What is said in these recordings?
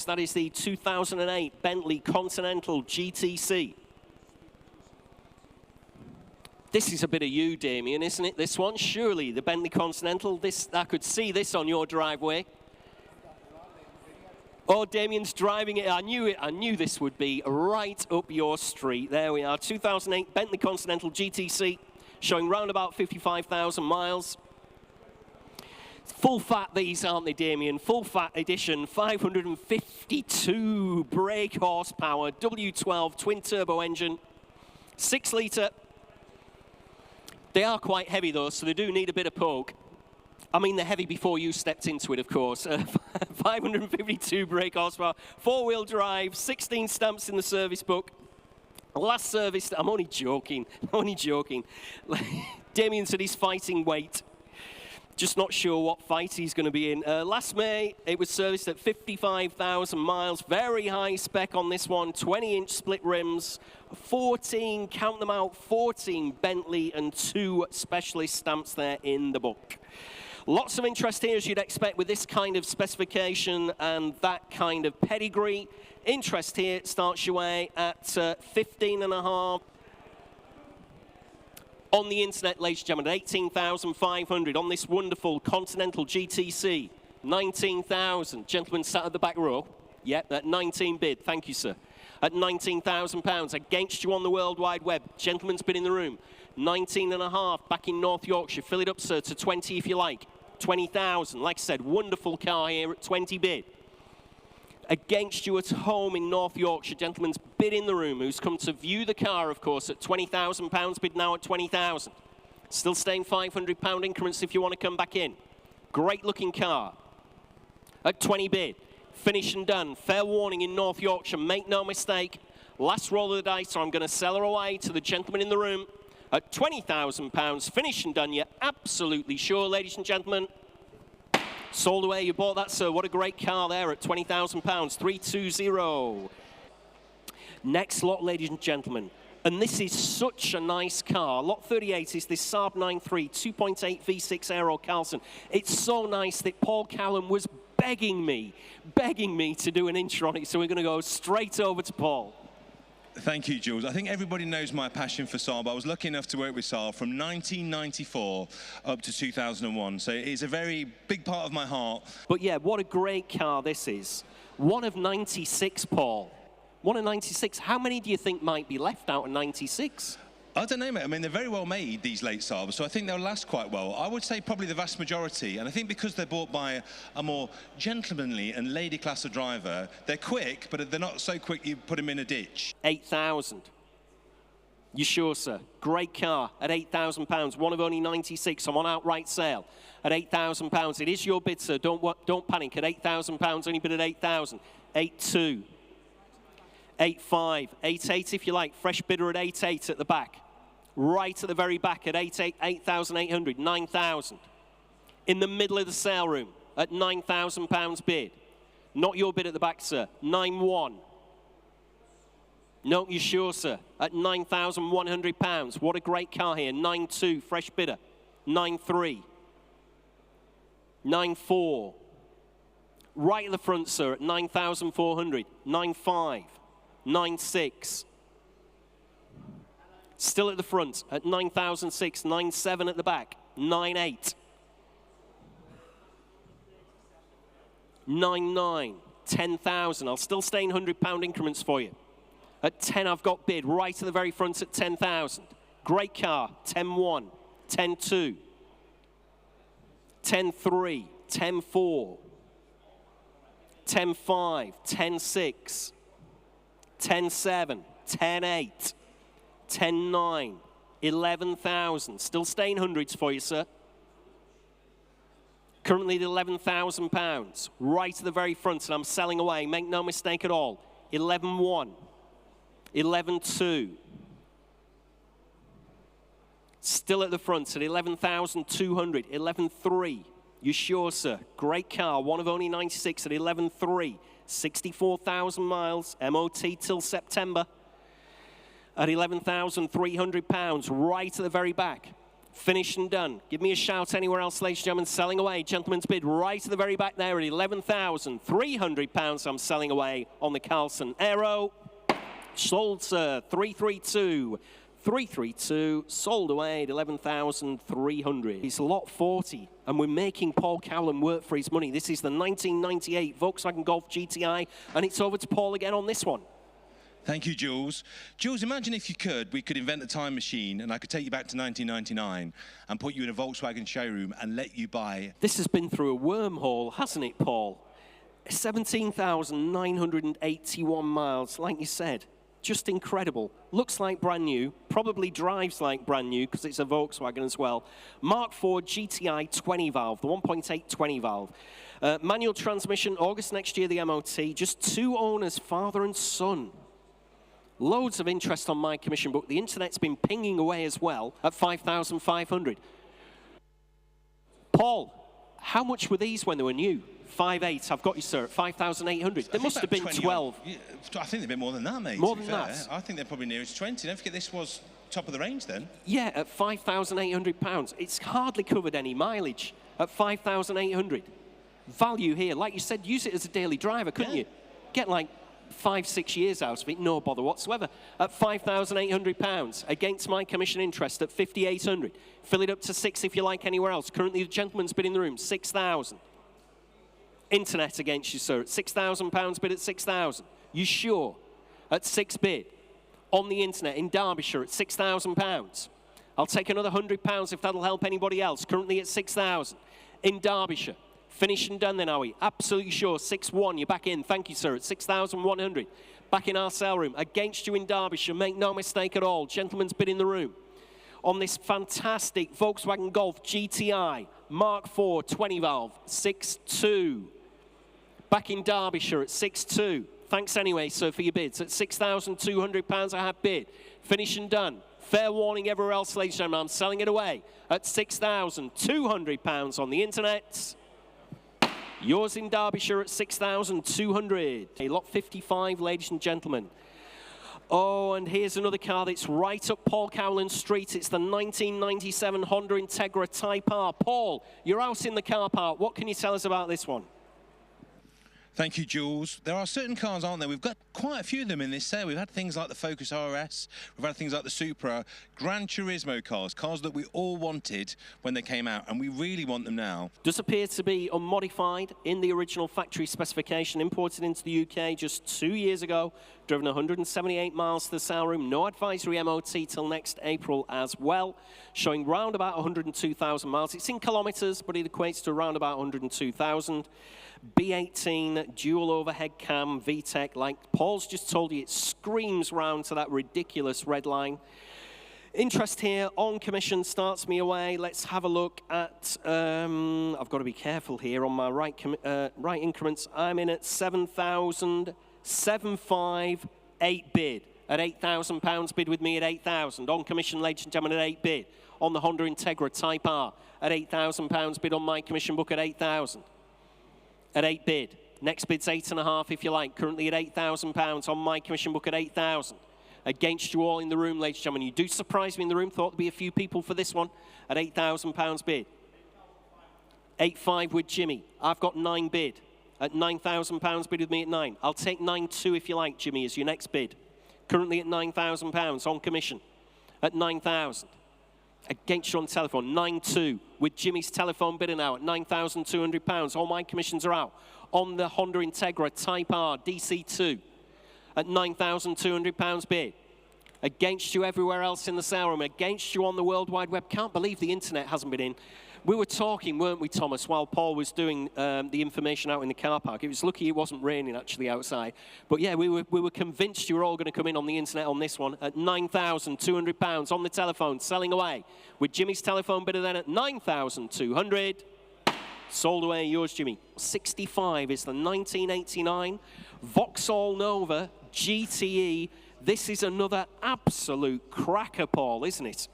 That is the 2008 Bentley Continental GTC. This is a bit of you, Damien, isn't it? This one, surely the Bentley Continental. I could see this on your driveway. Oh, Damien's driving it. I knew it. I knew this would be right up your street. There we are. 2008 Bentley Continental GTC, showing round about 55,000 miles. Full fat these, aren't they, Damien? Full fat edition, 552 brake horsepower, W12 twin turbo engine, 6 litre. They are quite heavy though, so they do need a bit of poke. I mean, they're heavy before you stepped into it, of course. 552 brake horsepower, 4-wheel drive, 16 stamps in the service book. Last service, I'm only joking, Damien said he's fighting weight. Just not sure what fight he's going to be in. Last May, it was serviced at 55,000 miles. Very high spec on this one. 20-inch split rims. 14, count them out, 14 Bentley and 2 specialist stamps there in the book. Lots of interest here, as you'd expect, with this kind of specification and that kind of pedigree. Interest here starts your way at 15.5. On the internet, ladies and gentlemen, 18,500 on this wonderful Continental GTC. 19,000. Gentleman sat at the back row. Yep, at 19 bid. Thank you, sir. At £19,000 against you on the World Wide Web. Gentleman's been in the room. 19.5 back in North Yorkshire. Fill it up, sir, to 20 if you like. 20,000. Like I said, wonderful car here at 20 bid. Against you at home in North Yorkshire, gentleman's bid in the room, who's come to view the car, of course, at £20,000, bid now at 20,000. Still staying £500 increments if you want to come back in. Great looking car. At 20 bid, finish and done. Fair warning in North Yorkshire, make no mistake. Last roll of the dice, so I'm going to sell her away to the gentleman in the room at £20,000. Finish and done, you're absolutely sure, ladies and gentlemen. Sold away, you bought that, sir. What a great car there at £20,000, 320. Next lot, ladies and gentlemen, and this is such a nice car. Lot 38 is this Saab 9.3 2.8 V6 Aero Carlsson. It's so nice that Paul Callum was begging me to do an intro on it, so we're going to go straight over to Paul. Thank you, Jules. I think everybody knows my passion for Saab. I was lucky enough to work with Saab from 1994 up to 2001, so it's a very big part of my heart. But yeah, what a great car this is. One of 96, Paul. One of 96. How many do you think might be left out of 96? I don't know, mate. I mean, they're very well made, these late Saabs, so I think they'll last quite well. I would say probably the vast majority, and I think because they're bought by a more gentlemanly and lady class of driver, they're quick, but they're not so quick you put them in a ditch. 8,000. You sure, sir? Great car at £8,000. One of only 96. I'm on outright sale at £8,000. It is your bid, sir. Don't panic. At £8,000, only bid at 8,000. 8.2. 8.5. 8.8 if you like. Fresh bidder at 8.8 at the back. Right at the very back at 8,800, 9,000. In the middle of the sale room at £9,000 bid. Not your bid at the back, sir. 9.1. No, you sure, sir? At £9,100. What a great car here. 9.2, fresh bidder. 9.3. 9.4. Right at the front, sir, at 9,400. 9.5. 9.6. Still at the front at 9,006, 9.7 at the back, 9.8, 9.9, 10,000. I'll still stay in £100 increments for you. At 10, I've got bid right at the very front at 10,000. Great car, 10.1, 10.2, 10.3, 10.4, 10.5, 10.6, 10.7, 10.8. 10.9, 11,000. Still staying hundreds for you, sir. Currently at £11,000. Right at the very front, and I'm selling away. Make no mistake at all. 11.1, 11.2. Still at the front at 11,200. 11.3. You sure, sir? Great car. One of only 96 at 11.3. 64,000 miles. MOT till September. At £11,300, right at the very back. Finished and done. Give me a shout anywhere else, ladies and gentlemen. Selling away. Gentleman's bid right at the very back there at £11,300. I'm selling away on the Carlsson Aero. Sold, sir. 332. 332. Sold away at 11,300. It's lot 40, and we're making Paul Cowland work for his money. This is the 1998 Volkswagen Golf GTi, and it's over to Paul again on this one. Thank you, Jules. Jules, imagine if you could, we could invent a time machine and I could take you back to 1999 and put you in a Volkswagen showroom and let you buy... This has been through a wormhole, hasn't it, Paul? 17,981 miles, like you said. Just incredible. Looks like brand new, probably drives like brand new because it's a Volkswagen as well. Mark IV GTi 20 valve, the 1.8 20 valve. Manual transmission, August next year, the MOT. Just 2 owners, father and son. Loads of interest on my commission book. The internet's been pinging away as well at 5,500. Paul, how much were these when they were new? 5.8. I've got you, sir, at 5,800. There must have been 12. Yeah, I think they've been more than that, mate. More than that? I think they're probably nearest 20. Don't forget this was top of the range then. Yeah, at £5,800. It's hardly covered any mileage at 5,800. Value here. Like you said, use it as a daily driver, couldn't you? Get like 5-6 years out of it, no bother whatsoever. At £5,800 against my commission interest at 5,800. Fill it up to 6 if you like anywhere else. Currently, the gentleman's bid in the room, 6,000. Internet against you, sir, at £6,000 bid at 6,000. You sure? At 6 bid on the internet in Derbyshire at £6,000. I'll take another £100 if that'll help anybody else. Currently at 6,000 in Derbyshire. Finished and done then, are we? Absolutely sure. 6-1, you're back in. Thank you, sir, at 6,100. Back in our sale room. Against you in Derbyshire. Make no mistake at all. Gentleman's bid in the room. On this fantastic Volkswagen Golf GTi, Mark IV 20 valve, 6-2. Back in Derbyshire at 6-2. Thanks anyway, sir, for your bids. At £6,200 I have bid. Finished and done. Fair warning everywhere else, ladies and gentlemen. I'm selling it away at £6,200 on the internet. Yours in Derbyshire at 6,200. Lot 55, ladies and gentlemen. Oh, and here's another car that's right up Paul Cowland Street. It's the 1997 Honda Integra Type R. Paul, you're out in the car park. What can you tell us about this one? Thank you, Jules. There are certain cars, aren't there? We've got quite a few of them in this sale. We've had things like the Focus RS, we've had things like the Supra, Gran Turismo cars, cars that we all wanted when they came out, and we really want them now. Does appear to be unmodified in the original factory specification, imported into the UK just 2 years ago, driven 178 miles to the sale room, no advisory MOT till next April as well, showing round about 102,000 miles. It's in kilometres, but it equates to around about 102,000. B18 dual overhead cam VTEC, like Paul's just told you, it screams round to that ridiculous red line. Interest here on commission starts me away. Let's have a look at, I've got to be careful here on my right increments. I'm in at 7,758 bid at £8,000 bid with me at 8,000. On commission, ladies and gentlemen, at 8 bid. On the Honda Integra Type R at £8,000 bid on my commission book at 8,000. At 8 bid. Next bid's 8.5 if you like. Currently at £8,000 on my commission book at 8,000. Against you all in the room, ladies and gentlemen. You do surprise me in the room. Thought there'd be a few people for this one at £8,000 bid. 8.5 with Jimmy. I've got 9 bid at £9,000 bid with me at 9. I'll take 9.2 if you like, Jimmy, as your next bid. Currently at £9,000 on commission at 9,000. Against you on telephone, 9.2 with Jimmy's telephone bidder now at £9,200. All my commissions are out on the Honda Integra Type R DC2 at £9,200 bid. Against you everywhere else in the sale room, against you on the World Wide Web. Can't believe the internet hasn't been in. We were talking, weren't we, Thomas, while Paul was doing the information out in the car park. It was lucky it wasn't raining, actually, outside. But, yeah, we were convinced you were all going to come in on the internet on this one at £9,200 on the telephone, selling away. With Jimmy's telephone bidder then at £9,200. Sold away, yours, Jimmy. 65 is the 1989 Vauxhall Nova GTE. This is another absolute cracker, Paul, isn't it?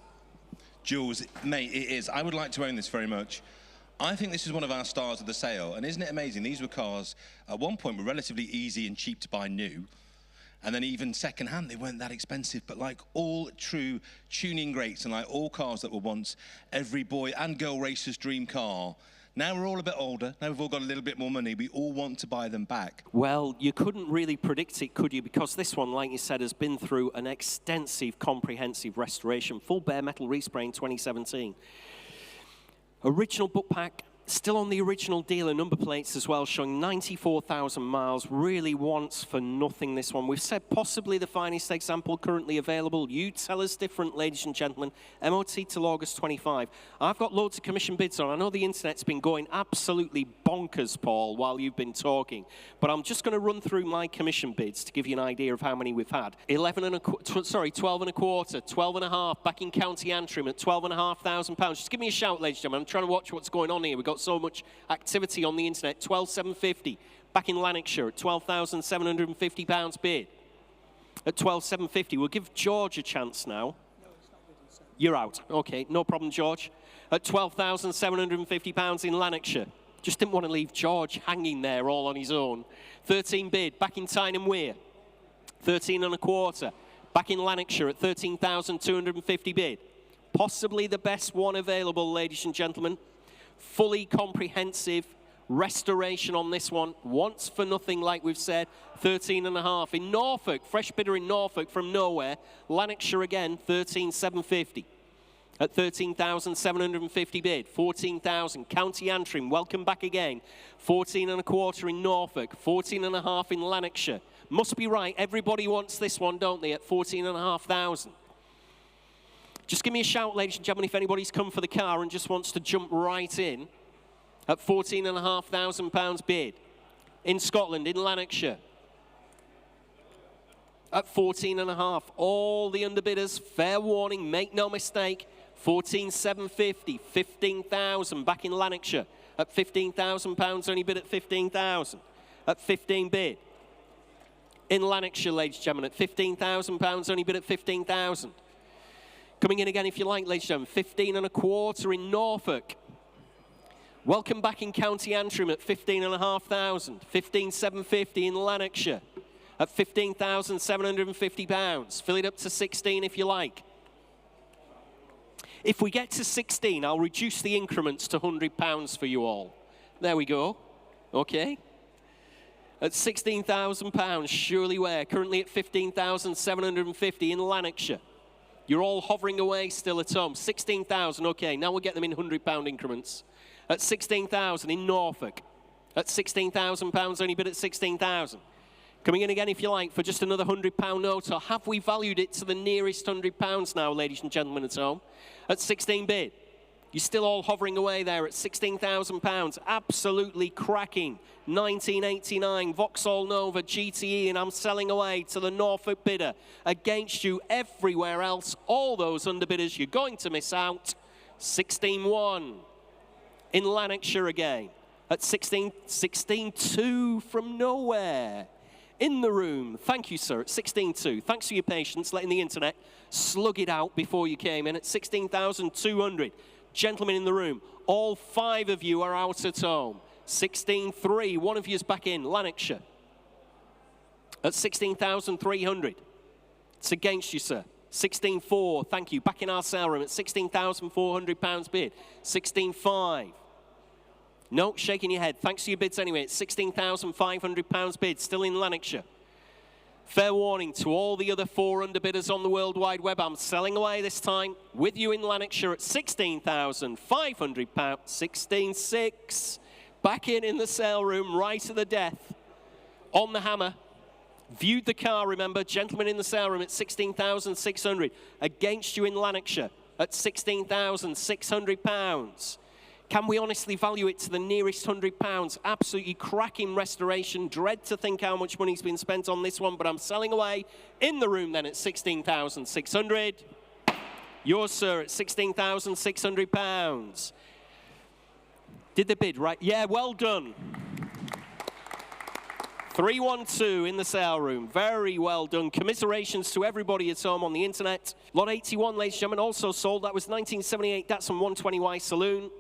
Jules, mate, it is. I would like to own this very much. I think this is one of our stars of the sale, and isn't it amazing? These were cars, at one point, were relatively easy and cheap to buy new, And then even second-hand, they weren't that expensive, but like all true tuning greats and like all cars that were once every boy and girl racer's dream car, now we're all a bit older, now we've all got a little bit more money, we all want to buy them back. Well, you couldn't really predict it, could you? Because this one, like you said, has been through an extensive, comprehensive restoration, full bare metal respray in 2017. Original book pack, still on the original dealer number plates as well, showing 94,000 miles. Really wants for nothing, this one. We've said possibly the finest example currently available. You tell us different, ladies and gentlemen. MOT till August 25. I've got loads of commission bids on. I know the internet's been going absolutely bonkers, Paul, while you've been talking. But I'm just going to run through my commission bids to give you an idea of how many we've had. 12 and a quarter, 12 and a half, back in County Antrim at £12,500. Just give me a shout, ladies and gentlemen. I'm trying to watch what's going on here. We've got so much activity on the internet. 12,750 back in Lanarkshire at £12,750 bid. At 12,750, we'll give George a chance now. No, it's not bidding, sir. You're out. Okay, no problem, George. At £12,750 in Lanarkshire. Just didn't want to leave George hanging there all on his own. 13 bid back in Tyne and Wear. 13 and a quarter back in Lanarkshire at 13,250 bid. Possibly the best one available, ladies and gentlemen. Fully comprehensive restoration on this one. Once for nothing, like we've said. 13 and a half in Norfolk. Fresh bidder in Norfolk from nowhere. Lanarkshire again, 13,750. At 13,750 bid. 14,000. County Antrim, welcome back again. 14 and a quarter in Norfolk. 14 and a half in Lanarkshire. Must be right. Everybody wants this one, don't they? At 14,500. Just give me a shout, ladies and gentlemen, if anybody's come for the car and just wants to jump right in. At £14,500 bid. In Scotland, in Lanarkshire. At 14.5. All the underbidders, fair warning, make no mistake. 14,750, 15,000 back in Lanarkshire. At £15,000, only bid at 15,000. At 15 bid. In Lanarkshire, ladies and gentlemen, at £15,000, only bid at 15,000. Coming in again, if you like, ladies and gentlemen, 15 and a quarter in Norfolk. Welcome back in County Antrim at 15,500. 15,750 in Lanarkshire at £15,750. Fill it up to 16 if you like. If we get to 16, I'll reduce the increments to £100 for you all. There we go. Okay. At £16,000, surely we're currently at 15,750 in Lanarkshire. You're all hovering away still at home. 16,000, okay, now we'll get them in £100 increments. At 16,000 in Norfolk. At £16,000, only bid at 16,000. Coming in again, if you like, for just another £100 note, or have we valued it to the nearest £100 now, ladies and gentlemen at home? At 16 bid. You're still all hovering away there at £16,000. Absolutely cracking. 1989 Vauxhall Nova GTE, and I'm selling away to the Norfolk bidder. Against you everywhere else, all those underbidders, you're going to miss out. 16.1 in Lanarkshire again. At 16.2 from nowhere. In the room, thank you, sir, at 16.2. Thanks for your patience, letting the internet slug it out before you came in at 16,200. Gentlemen in the room, all 5 of you are out at home. 16.3, one of you is back in, Lanarkshire. At 16,300. It's against you, sir. 16.4, thank you. Back in our sale room at £16,400 bid. 16.5. No, shaking your head. Thanks for your bids anyway. It's £16,500 bid, still in Lanarkshire. Fair warning to all the other 4 underbidders on the World Wide Web. I'm selling away this time with you in Lanarkshire at £16,500. 16.6. Back in the sale room, right to the death. On the hammer. Viewed the car, remember. Gentlemen in the sale room at £16,600. Against you in Lanarkshire at £16,600. Can we honestly value it to the nearest £100? Absolutely cracking restoration. Dread to think how much money's been spent on this one, but I'm selling away in the room then at £16,600. Yours, sir, at £16,600. Did the bid right? Yeah, well done. 312 in the sale room. Very well done. Commiserations to everybody at home on the internet. Lot 81, ladies and gentlemen, also sold. That was 1978 Datsun 120Y Saloon.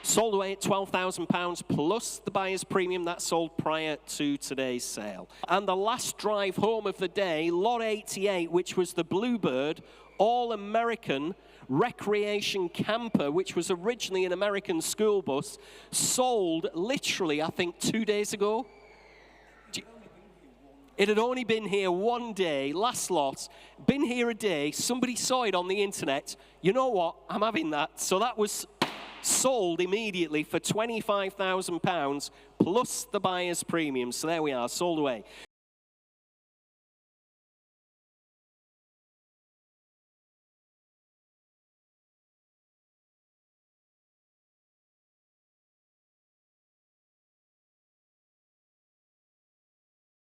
Sold away at £12,000 plus the buyer's premium. That sold prior to today's sale. And the last drive home of the day, lot 88, which was the Bluebird all-American recreation camper, which was originally an American school bus, sold literally, I think, 2 days ago. It had only been here one day, last lot, been here a day, somebody saw it on the internet, you know what, I'm having that. So that was sold immediately for £25,000 plus the buyer's premium. So there we are, sold away.